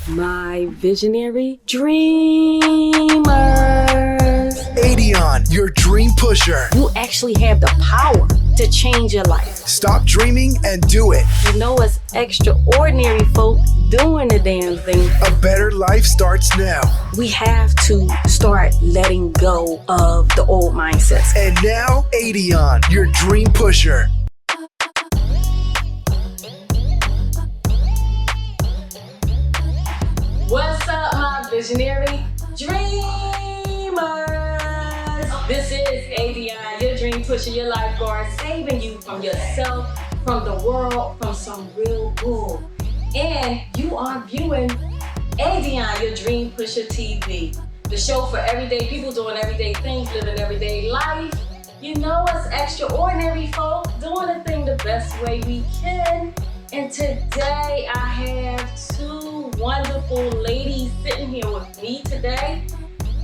my visionary dreamers. ADionne, your dream pusher. You actually have the power to change your life. Stop dreaming and do it. You know it's extraordinary folk doing the damn thing. A better life starts now. We have to start letting go of the old mindsets. And now, ADionne, your dream pusher. What's up, my visionary dreamers? This is ADionne, your dream pusher, your lifeguard, saving you from yourself, from the world, from some real bull. And you are viewing ADionne, your dream pusher TV, the show for everyday people doing everyday things, living everyday life. You know it's extraordinary, folk, doing the thing the best way we can. And today I have two wonderful ladies sitting here with me today,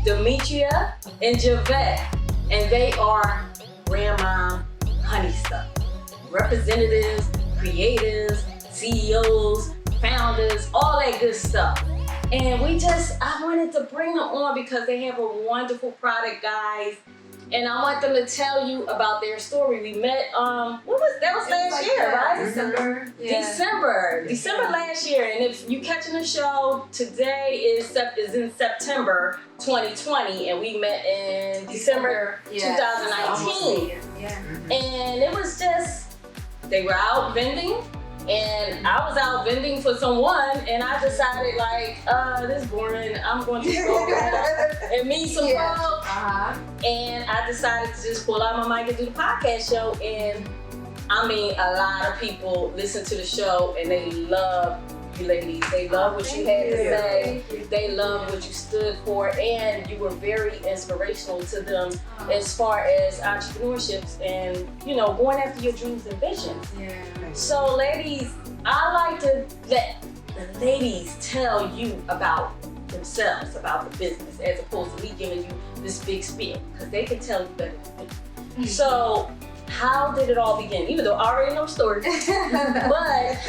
Demetria and Javette, and they are Grandma Honey Stuff, representatives, creatives, CEOs, founders, all that good stuff. And I wanted to bring them on because they have a wonderful product, guys. And I want them to tell you about their story. We met, that was last year, right? December. Yeah. December last year. And if you catching the show, today is in September 2020, and we met in December 2019. Yeah. And it was just, they were out vending, and I was out vending for someone, and I decided this is boring. I'm going to go and meet some folks. And I decided to just pull out my mic and do the podcast show. And I mean, a lot of people listen to the show and they love you ladies. They love what you had to say. They love what you stood for, and you were very inspirational to them as far as entrepreneurships and, going after your dreams and visions. Yeah. So ladies, I like to let the ladies tell you about themselves, about the business, as opposed to me giving you this big spiel, because they can tell you better than me. So how did it all begin? Even though I already know the story, but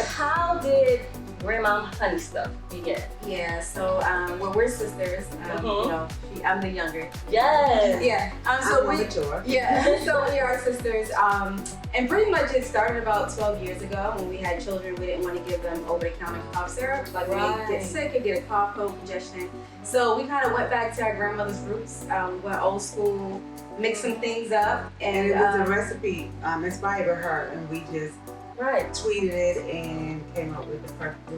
how did Grandma Honey Stuff begin? Yeah, so we're sisters. I'm the younger. Yes. Yeah. So we are sisters. And pretty much it started about 12 years ago when we had children. We didn't want to give them over-the-counter cough syrup. Like they get sick and get a cough, cold, congestion. So we kind of went back to our grandmother's roots. Went old school, mixed some things up, and it was a recipe inspired by her, and we just tweeted it and came up with the perfect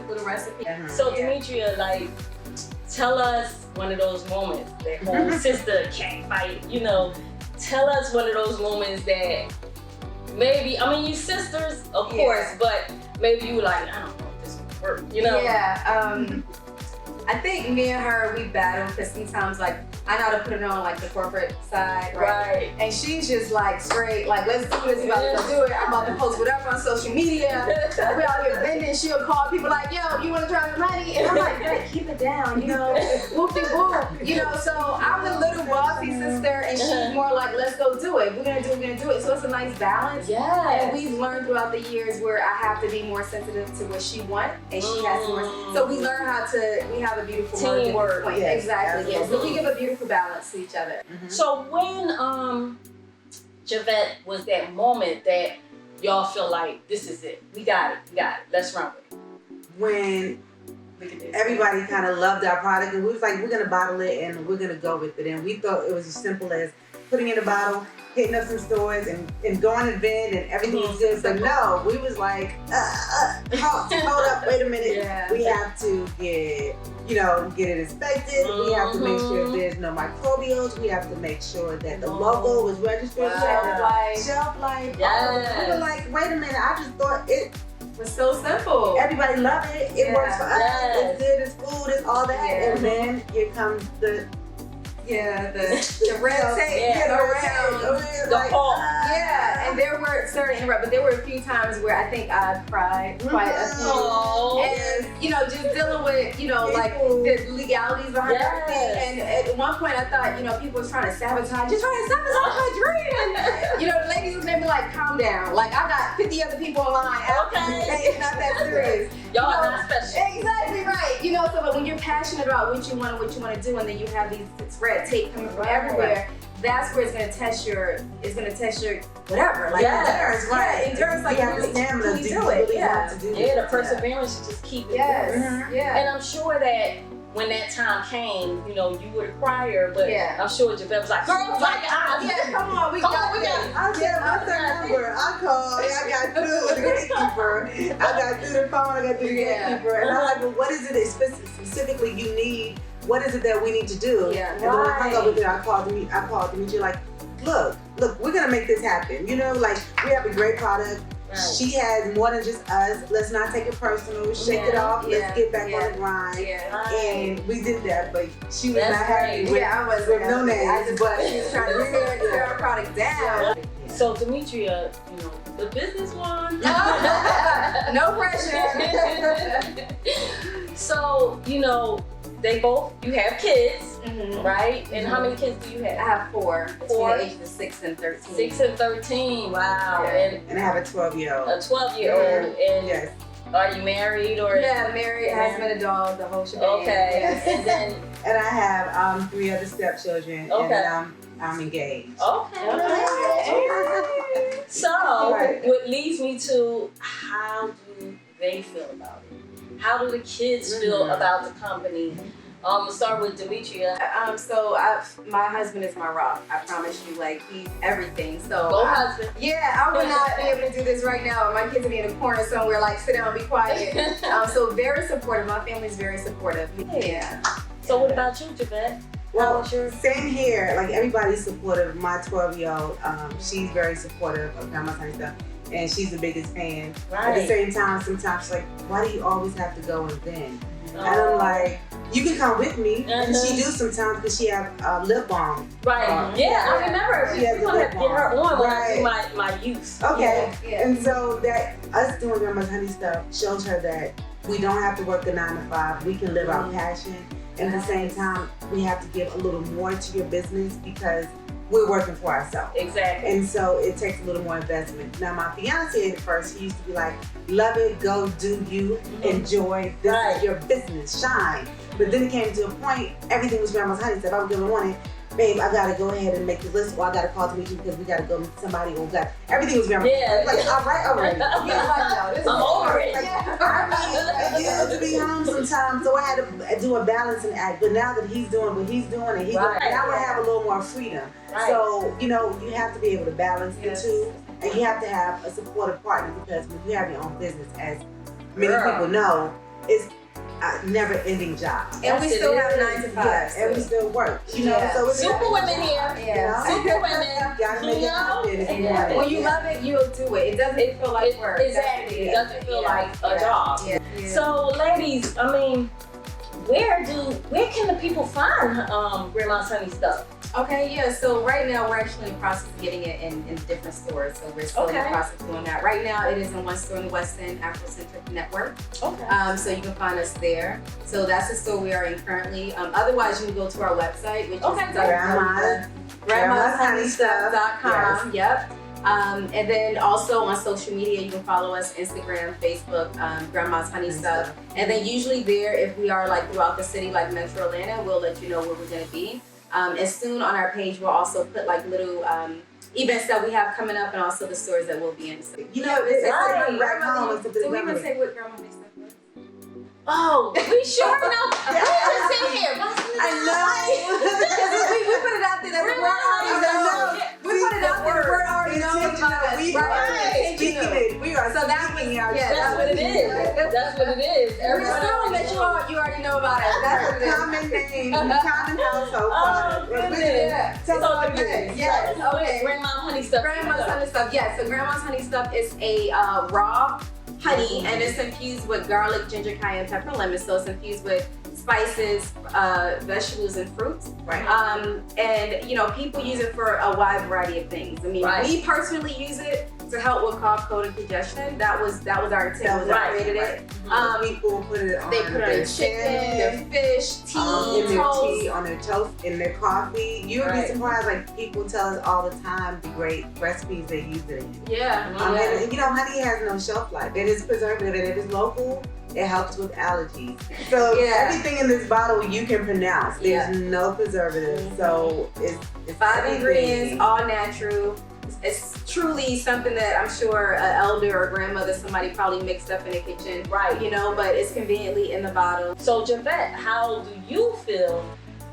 little recipe. So Demetria, tell us one of those moments, that whole sister cat fight, tell us one of those moments that maybe, you sisters, of course, but maybe you were like, I don't know if this will work, Yeah, I think me and her, we battle because sometimes I know how to put it on the corporate side, right? And she's just straight, let's do this, let's do it. I'm about to post whatever on social media. We out here vending, she'll call people yo, you want to try the money? And I'm like, hey, keep it down, whoop-de-whoop, so I'm the little bossy sister, and she's more let's go do it. We're gonna do it. So it's a nice balance. Yeah. And we've learned throughout the years where I have to be more sensitive to what she wants, and she has more. So we learn we have a beautiful teamwork. Yes, exactly. Yes. So we give a beautiful balance to each other. So when Javette was that moment that y'all feel like this is it, we got it, let's run with it. When everybody kind of loved our product, and we was like, we're gonna bottle it and we're gonna go with it, and we thought it was as simple as putting in a bottle, hitting up some stores, and going to vend, and everything was good. But no, we was like, hold up, wait a minute. Yeah. We have to get it inspected. We have to make sure there's no microbials. We have to make sure that the logo was registered. Shelf life. Yes. We were like, wait a minute, I just thought it was so simple. Everybody loved it. It works for us. It's good, it's food, it's all that. And then here comes the red tape. The Yeah, and there were, sorry to interrupt, but there were a few times where I think I cried quite a few. And, you know, just dealing with, you know, like the legalities behind everything. And at one point I thought, you know, people was trying to sabotage, just trying to sabotage my dream. And, you know, the ladies was maybe like, calm down. Like, I got 50 other people online. It's not that serious. Y'all are not special. Exactly right. You know, so but when you're passionate about what you want and what you want to do, and then you have these red tape coming from everywhere, that's where it's gonna test your whatever. Like endurance, right? Yeah, endurance, like you have the stamina to do it. The perseverance to just keep it going. Yeah. And I'm sure that when that time came, you know, you would acquire, but I'm sure Javette was like, girl, come on, we got it. I said, what's her number? I called, I got through the gatekeeper. I got through the phone, I got through the gatekeeper. And I'm like, well, what is it specifically you need? What is it that we need to do? And when I hung up with her, I called Demetria like, look, we're gonna make this happen. You know, like we have a great product. She has more than just us. Let's not take it personal. Shake it off. Let's get back on the grind. And we did that, but she was not happy with no names, but she was trying to tear our product down. So Demetria, you know, the business one. No pressure. So, you know, you have kids, right? And how many kids do you have? I have four. Between the ages of 6 and 13. 6 and 13, wow. And I have a 12-year-old. A 12-year-old. And are you married or? Yeah, married, husband, a dog, the whole shebang. Okay. And then and I have 3 other stepchildren. And I'm engaged. Okay. So, what leads me to how do they feel about it? How do the kids feel about the company? We'll start with Demetria. My husband is my rock. I promise you, like he's everything. So go husband. Yeah, I would not be able to do this right now. My kids would be in a corner somewhere, like sit down, be quiet. So very supportive. My family's very supportive. Yeah. So what about you, Javette? Well, same here. Like everybody's supportive. My 12-year-old, she's very supportive of Grandma's Honey Stuff. And she's the biggest fan. At the same time, sometimes she's like, why do you always have to go and vend? And I'm like, you can come with me. And she do sometimes because she have lip balm. Right. I remember. She has to get her on when I do my youth. Okay. And so that us doing Grandma's Honey Stuff shows her that we don't have to work a 9 to 5. We can live our passion. And at the same time, we have to give a little more to your business because we're working for ourselves. Exactly. And so it takes a little more investment. Now my fiance at first, he used to be like, love it, go do you, enjoy, this is your business, shine. But then it came to a point, everything was Grandma's Honey Stuff. I was gonna want it, babe, I gotta go ahead and make the list, or I gotta call Demetria because we gotta go meet somebody, or everything was Grandma's Honey Stuff. Like, all right, already. I'm over it. I used to be home sometimes, so I had to do a balancing act. But now that he's doing what he's doing, and now I have a little more freedom. So, you know, you have to be able to balance the two, and you have to have a supportive partner because when you have your own business, as many people know, it's a never-ending job. And we still have 9 to 5. And we still work. You know, so it's super women here. Super women. Gotta make it happen. When you love it, you'll do it. It doesn't feel like work. Exactly. It doesn't feel like a job. So, ladies, I mean, where can the people find Grandma's Honey Stuff? Okay, so right now we're actually in the process of getting it in different stores. So we're still in the process of doing that. Right now it is in one store in the West End, Afrocentric Network. So you can find us there. So that's the store we are in currently. Otherwise you can go to our website, which is grandmashoneystuff.com. And then also on social media, you can follow us, Instagram, Facebook, Grandma's Honey Stuff. And then usually there, if we are like throughout the city, like Metro Atlanta, we'll let you know where we're gonna be. And soon on our page, we'll also put like little events that we have coming up and also the stores that we'll be in. So, you know, it's grandma. Did we even say what Grandma Honey Stuff was? Oh, we sure know. We just sit here. I know. we put it out there that we put it out there. We're already known about us. We are speaking out. That's what it is. That's what it is. We're assuming that you already know about us. That's what it is. Common name, common household. Tell us what it is. Yes. Okay. Grandma's Honey Stuff. Grandma's Honey Stuff. Yes. So Grandma's Honey Stuff is a raw honey, and it's infused with garlic, ginger, cayenne pepper, lemon. So it's infused with spices, vegetables, and fruits. Right. And you know, people use it for a wide variety of things. I mean, we personally use it to help with cough, cold, and congestion. That was our intent when I created it. People put it on They put it on their chicken, their fish, tea, in their toast. tea, on their toast, in their coffee. You would be surprised. Like people tell us all the time the great recipes they use it in. And you know, honey has no shelf life. It is preservative, and it is local. It helps with allergies. So everything in this bottle you can pronounce. There's no preservative. So it's 5 ingredients, all natural. It's truly something that I'm sure an elder or grandmother, somebody probably mixed up in the kitchen. Right. You know, but it's conveniently in the bottle. So Javette, how do you feel?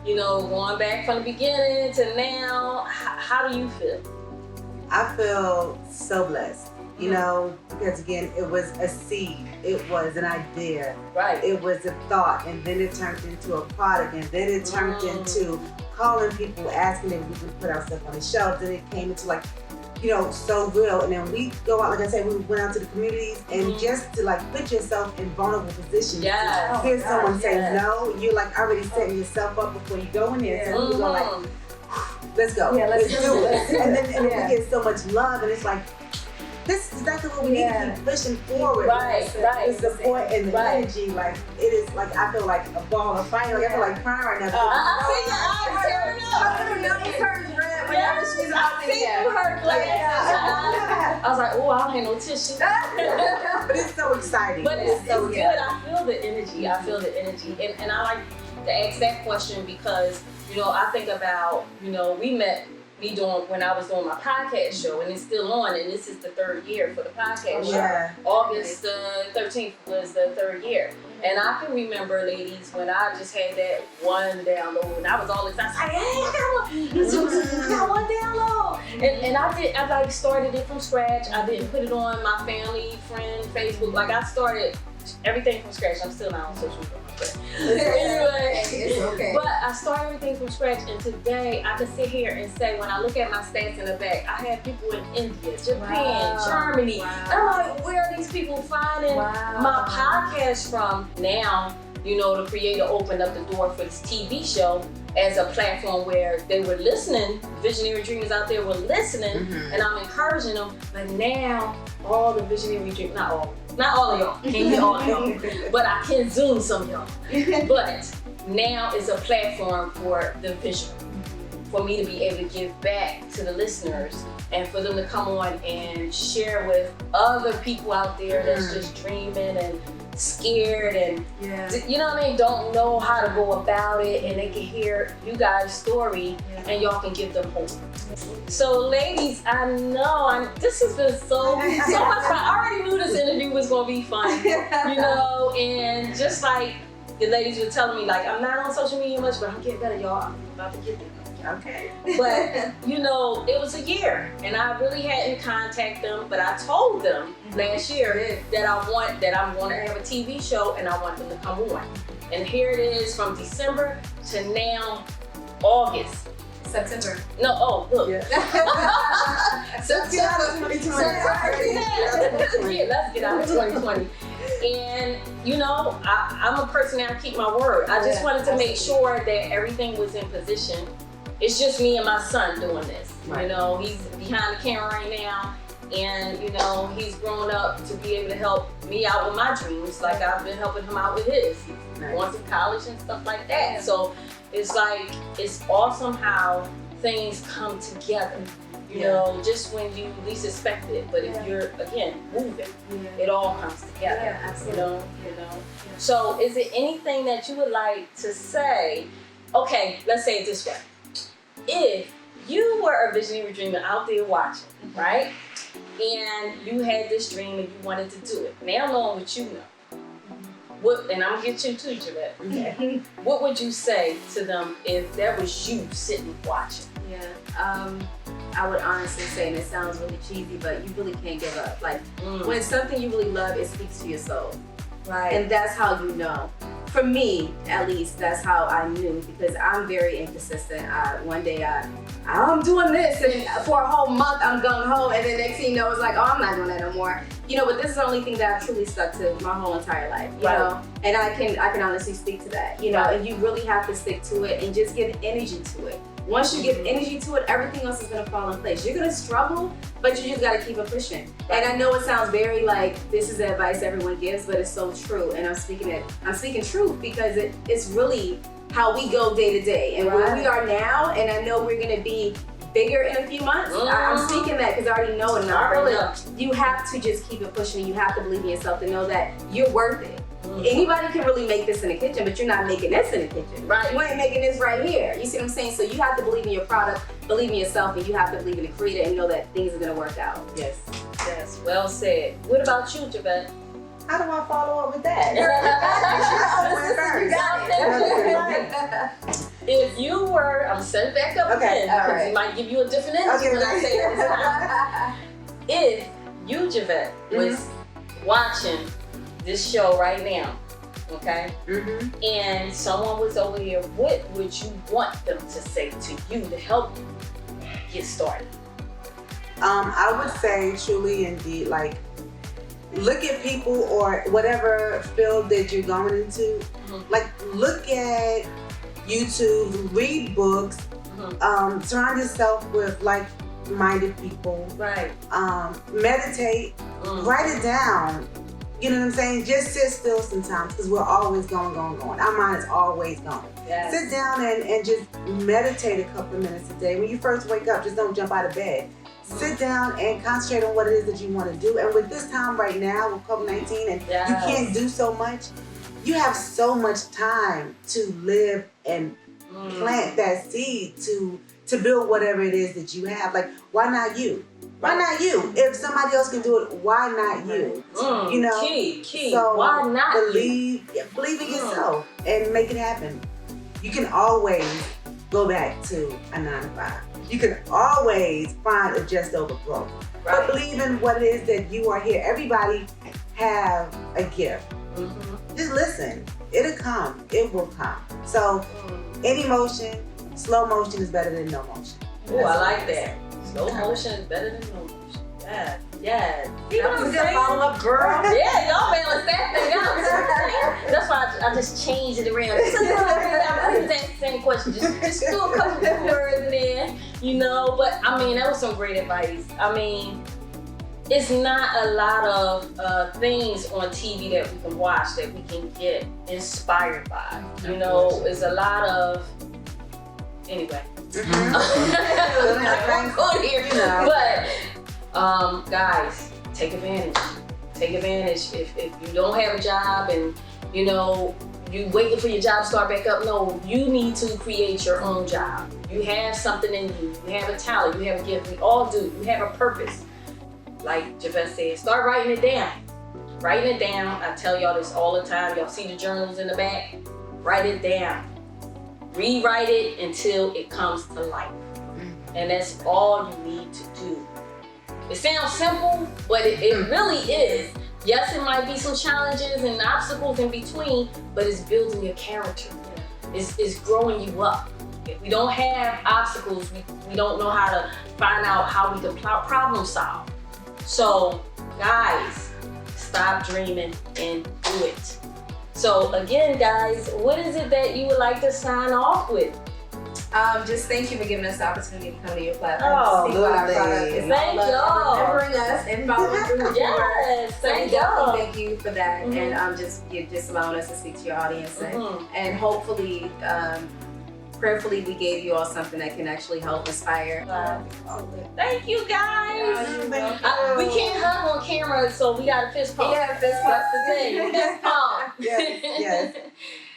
You know, going back from the beginning to now, how do you feel? I feel so blessed. You know, because again, it was a seed, it was an idea, it was a thought, and then it turned into a product, and then it turned into calling people, asking if we could put our stuff on the shelf. Then it came into like, you know, so real. And then we go out, like I said, we went out to the communities, and just to like put yourself in vulnerable positions. Yes. Hear someone say no, you're like already setting yourself up before you go in there. So we go like, let's go, let's do it. And then we get so much love, and it's like, this is exactly what we need to keep pushing forward. The support and the energy, like it is like I feel like a ball of fire. Like I feel like crying right now. I don't know, it's her red whenever she's out there. I was like, oh, I don't have no tissue. But it's so exciting. But it's so good. I feel the energy. And I like to ask that question because, you know, I think about, you know, we met when I was doing my podcast show, and it's still on, and this is the 3rd year for the podcast show. August the 13th was the 3rd year. And I can remember, ladies, when I just had that one download, and I was all excited. I was like, hey, I got one download. And I like started it from scratch. I didn't put it on my family, friend, Facebook. Like I started everything from scratch. I'm still not on social media. Anyway, it's okay. But I started everything from scratch, and today I can sit here and say, when I look at my stats in the back, I have people in India, Japan, Germany. I'm like, where are these people finding my podcast from? Now, you know, the creator opened up the door for this TV show as a platform where they were listening. Visionary dreamers out there were listening, and I'm encouraging them. But now, all the visionary dreamers, not all of y'all, can't hear all of y'all, but I can Zoom some of y'all. But now is a platform for the visual, for me to be able to give back to the listeners and for them to come on and share with other people out there that's just dreaming and scared and you know what I mean, don't know how to go about it, and they can hear you guys' story and y'all can give them hope. So ladies, I know this has been so much fun. I already knew this interview was gonna be fun, you know, and just like the ladies were telling me, like, I'm not on social media much, but I'm getting better, y'all. I'm about to get there. Okay. But you know, it was a year, and I really hadn't contacted them. But I told them last year that I'm going to have a TV show, and I want them to come on. And here it is, from December to now, August. September. No, oh look. September 2020. Yeah, let's get out of 2020. And you know, I'm a person that I keep my word. I just wanted to make sure that everything was in position. It's just me and my son doing this. You know, he's behind the camera right now, and you know, he's grown up to be able to help me out with my dreams, like I've been helping him out with his. He's going to college and stuff like that. So it's like, it's awesome how things come together. You know, just when you least expect it. But if you're, again, moving, it all comes together. Yeah, absolutely. You know. So is there anything that you would like to say? Okay, let's say it this way. If you were a visionary dreamer out there watching, right? And you had this dream and you wanted to do it. Now knowing what you know. And I'm gonna get you too, Javette. Okay. What would you say to them if that was you sitting watching? I would honestly say, and it sounds really cheesy, but you really can't give up. Like, when it's something you really love, it speaks to your soul. Right. And that's how you know. For me, at least, that's how I knew, because I'm very inconsistent. One day I'm doing this, and for a whole month I'm gung ho, and then next thing you know, it's like, oh, I'm not doing that no more. but this is the only thing that I've truly stuck to my whole entire life, you know, and I can honestly speak to that, and you really have to stick to it and just give energy to it. Once you give energy to it, everything else is gonna fall in place. You're gonna struggle, but you just gotta keep it pushing. And I know it sounds very like this is the advice everyone gives, but it's so true. And I'm speaking truth because it's really how we go day to day and where we are now. And I know we're gonna be bigger in a few months. I'm speaking that because I already know it now. You have to just keep it pushing. You have to believe in yourself to know that you're worth it. Anybody can really make this in the kitchen, but you're not making this in the kitchen. Right. You ain't making this right here. You see what I'm saying? So you have to believe in your product, believe in yourself, and you have to believe in the creator and know that things are gonna work out. Yes. Yes. Well said. What about you, Javette? How do I follow up with that? If you were, I'm setting back up again because it might give you a different energy when I say it this time. If you, Javette, was watching this show right now, okay, and someone was over here, what would you want them to say to you to help you get started? I would say truly indeed, like, look at people or whatever field that you're going into, like look at YouTube, read books, surround yourself with like-minded people, meditate, write it down. You know what I'm saying? Just sit still sometimes because we're always going. Our mind is always going. Yes. Sit down and just meditate a couple of minutes a day. When you first wake up, just don't jump out of bed. Sit down and concentrate on what it is that you want to do. And with this time right now, with COVID-19, and you can't do so much, you have so much time to live and plant that seed to build whatever it is that you have. Like, why not you? Why not you? If somebody else can do it, why not you? You know? Key. So why not believe in yourself and make it happen. You can always go back to a 9-to-5. You can always find a just over growth. But believe in what it is that you are here. Everybody have a gift. Just listen. It'll come. It will come. So any motion, slow motion is better than no motion. Oh, I like that. Slow motion is better than no motion. Yeah. You know what I'm saying? Follow up, girl. Yeah, y'all balance that thing out. That's why I just changed it around. I was asking the same question. Just do a couple different words in there, But I mean, that was some great advice. I mean, it's not a lot of things on TV that we can watch that we can get inspired by. It's a lot of anyway. But guys, take advantage. Take advantage. If you don't have a job and you waiting for your job to start back up, no, you need to create your own job. You have something in you. You have a talent. You have a gift. We all do. You have a purpose. Like Javette said, start writing it down. Writing it down. I tell y'all this all the time. Y'all see the journals in the back? Write it down. Rewrite it until it comes to life. And that's all you need to do. It sounds simple, but it really is. Yes, it might be some challenges and obstacles in between, but it's building your character. It's growing you up. If we don't have obstacles, we don't know how to find out how we can problem solve. So, guys, stop dreaming and do it. So again, guys, what is it that you would like to sign off with? Just thank you for giving us the opportunity to come to your platform. Thank y'all. Remembering us and following through. Yes, thank y'all. Thank you for that, and just allowing us to speak to your audience, and hopefully, prayerfully, we gave you all something that can actually help inspire. Thank you, guys. We can't hug on camera, so we got a fist pump. Yeah, fist pump. That's the thing. Fist pump. Yes.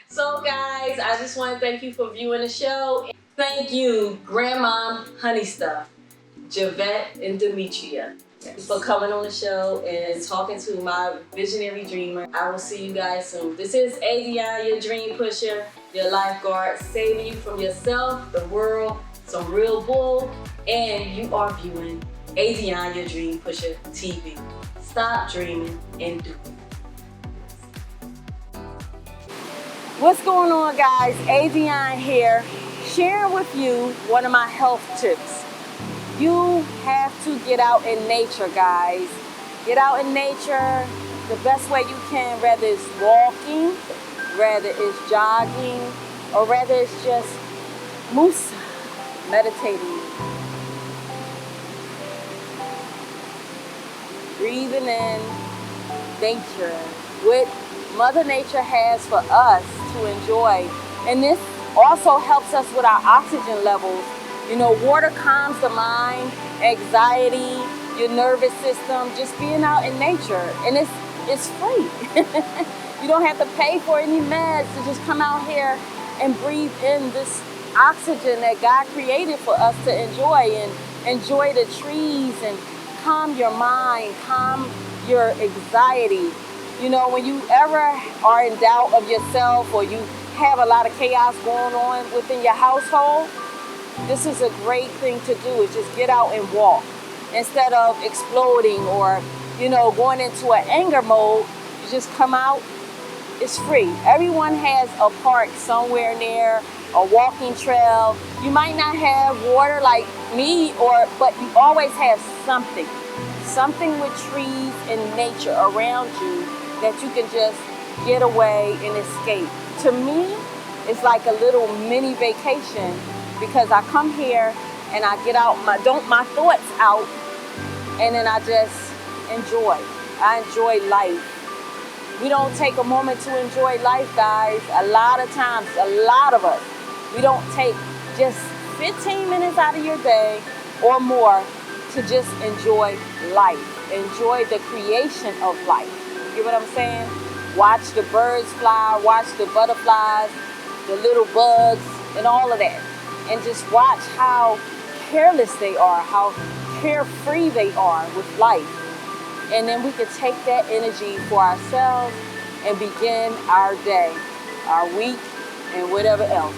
So, guys, I just want to thank you for viewing the show. Thank you, Grandma Honey Stuff, Javette and Demetria, for coming on the show and talking to my visionary dreamer. I will see you guys soon. This is ADionne Your Dream Pusher, your lifeguard, saving you from yourself, the world, some real bull, and you are viewing ADionne Your Dream Pusher TV. Stop dreaming and do it. What's going on, guys? ADionne here, sharing with you one of my health tips. You have to get out in nature, guys. Get out in nature the best way you can, whether it's walking, whether it's jogging, or whether it's just musa, meditating. Breathing in nature, what Mother Nature has for us to enjoy. And this also helps us with our oxygen levels. You know, water calms the mind, anxiety, your nervous system, just being out in nature. And it's free. You don't have to pay for any meds to just come out here and breathe in this oxygen that God created for us to enjoy, and enjoy the trees and calm your mind, calm your anxiety. You know, when you ever are in doubt of yourself, or you have a lot of chaos going on within your household, this is a great thing to do, is just get out and walk. Instead of exploding or, you know, going into an anger mode, you just come out. It's free. Everyone has a park somewhere near, a walking trail. You might not have water like me, but you always have something with trees and nature around you that you can just get away and escape. To me, it's like a little mini vacation, because I come here and I get out my thoughts out, and then I just enjoy. I enjoy life. We don't take a moment to enjoy life, guys. A lot of times, a lot of us, we don't take just 15 minutes out of your day or more to just enjoy life. Enjoy the creation of life. You get what I'm saying? Watch the birds fly, watch the butterflies, the little bugs, and all of that. And just watch how careless they are, how carefree they are with life. And then we can take that energy for ourselves and begin our day, our week, and whatever else.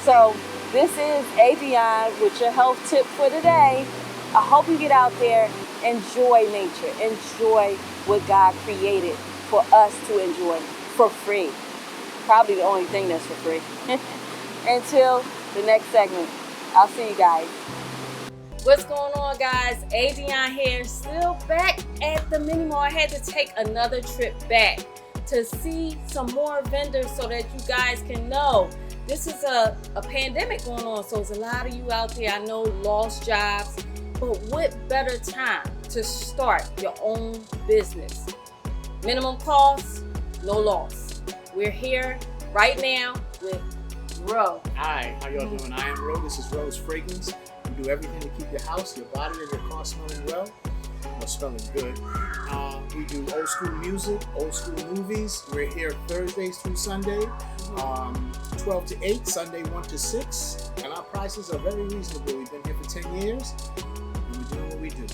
So this is ADionne with your health tip for today. I hope you get out there, enjoy nature, enjoy what God created for us to enjoy for free. Probably the only thing that's for free. Until the next segment, I'll see you guys. What's going on, guys? ADionne here, still back at the Mini Mall. I had to take another trip back to see some more vendors so that you guys can know this is a pandemic going on. So there's a lot of you out there, I know, lost jobs. But what better time to start your own business? Minimum cost, no loss. We're here right now with Ro. Hi, how y'all doing? I am Ro. This is Ro's Fragrance. We do everything to keep your house, your body, and your car smelling well, or smelling good. We do old school music, old school movies. We're here Thursdays through Sunday, 12 to 8, Sunday 1 to 6. And our prices are very reasonable. We've been here for 10 years, and we're doing what we do.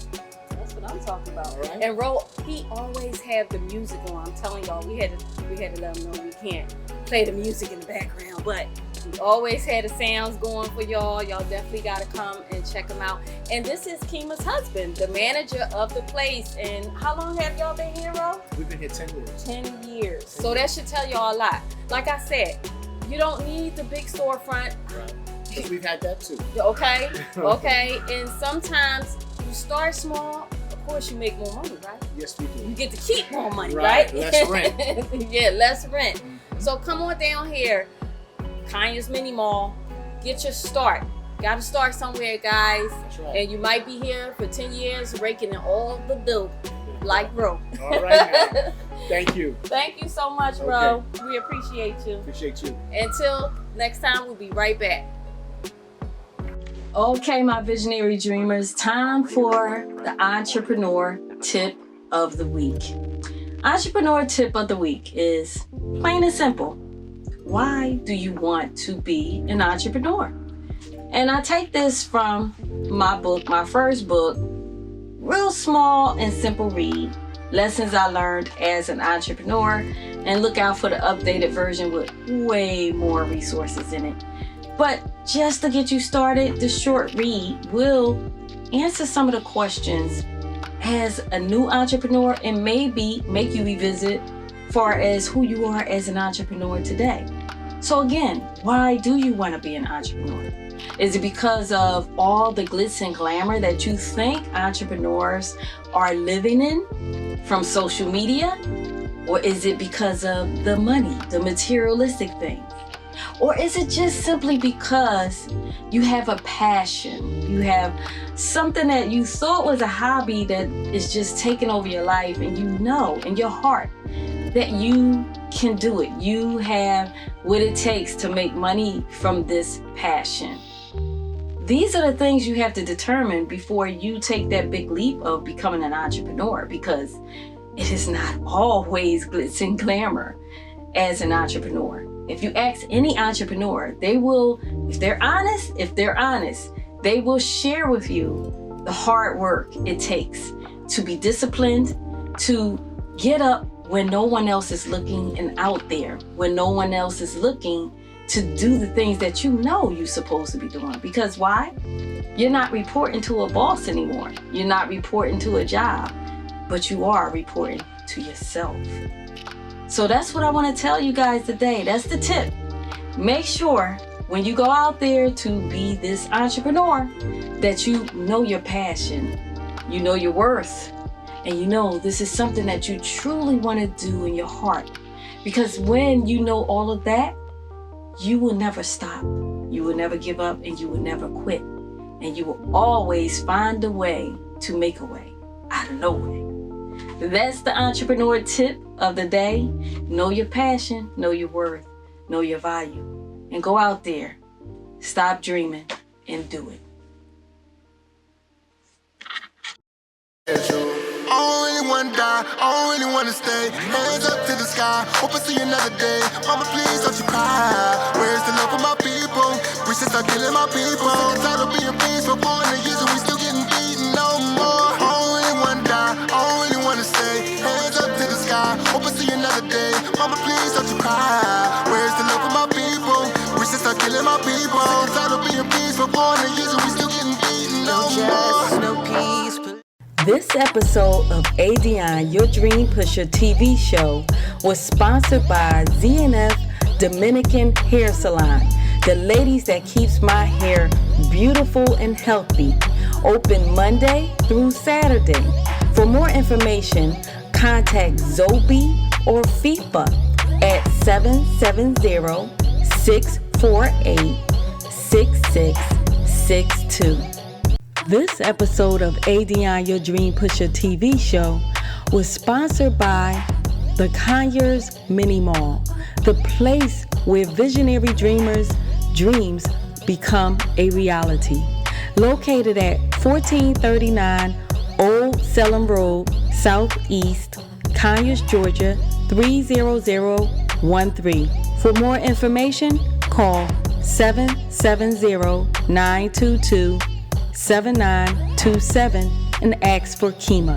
That's what I'm talking about. All right. And Ro, he always have the music on. I'm telling y'all, we had to let him know we can't play the music in the background, but we always had the sounds going for y'all. Y'all definitely got to come and check him out. And this is Kima's husband, the manager of the place. And how long have y'all been here, Ro? We've been here 10 years. 10 years. So that should tell y'all a lot. Like I said, you don't need the big storefront. Right. Because we've had that too. Okay. Okay. And sometimes you start small. Of course, you make more money, right? Yes, we do. You get to keep more money, right? Less rent. Yeah, less rent. So come on down here, Conyers Mini Mall, get your start. Got to start somewhere, guys. That's right. And you might be here for 10 years raking in all the dough, like Ro. All right, man. Thank you. Thank you so much, Ro. We appreciate you. Appreciate you. Until next time, we'll be right back. Okay, my visionary dreamers, time for the entrepreneur tip of the week. Entrepreneur tip of the week is plain and simple. Why do you want to be an entrepreneur? And I take this from my book, my first book, real small and simple read, Lessons I Learned as an Entrepreneur, and look out for the updated version with way more resources in it. But just to get you started, the short read will answer some of the questions as a new entrepreneur and maybe make you revisit far as who you are as an entrepreneur today. So again, why do you want to be an entrepreneur? Is it because of all the glitz and glamour that you think entrepreneurs are living in from social media? Or is it because of the money, the materialistic things? Or is it just simply because you have a passion? You have something that you thought was a hobby that is just taking over your life, and you know in your heart that you can do it. You have what it takes to make money from this passion. These are the things you have to determine before you take that big leap of becoming an entrepreneur, because it is not always glitz and glamour as an entrepreneur. If you ask any entrepreneur, they will, if they're honest, they will share with you the hard work it takes to be disciplined, to get up when no one else is looking and out there, when no one else is looking, to do the things that you know you're supposed to be doing. Because why? You're not reporting to a boss anymore. You're not reporting to a job, but you are reporting to yourself. So that's what I want to tell you guys today. That's the tip. Make sure when you go out there to be this entrepreneur that you know your passion, you know your worth, and you know this is something that you truly want to do in your heart. Because when you know all of that, you will never stop. You will never give up, and you will never quit. And you will always find a way to make a way out of no way. That's the entrepreneur tip of the day. Know your passion, know your worth, know your value, and go out there. Stop dreaming and do it. I don't really wanna die, I don't really wanna stay. Hands up to the sky, hope I see another day. Mama, please don't you cry. Where's the love for my people? We should start killing my people. Sick and tired of being beast for 400 years and we still getting beaten no more. I don't really wanna die, I don't really wanna stay. Hands up to the sky, hope I see another day. Mama, please don't you cry. Where's the love for my people? We should start killing my people. Sick and tired of being beast for 400 years and we still getting beaten no more. No peace. This episode of ADionne Your Dream Pusher TV show was sponsored by Z&F Dominican Hair Salon, the ladies that keeps my hair beautiful and healthy. Open Monday through Saturday. For more information, contact Zobi or FIFA at 770-648-6662. This episode of ADionne Your Dream Pusher TV show was sponsored by the Conyers Mini Mall, the place where visionary dreamers' dreams become a reality. Located at 1439 Old Salem Road, Southeast, Conyers, Georgia, 30013. For more information, call 770-922-7927 and ask for Kima.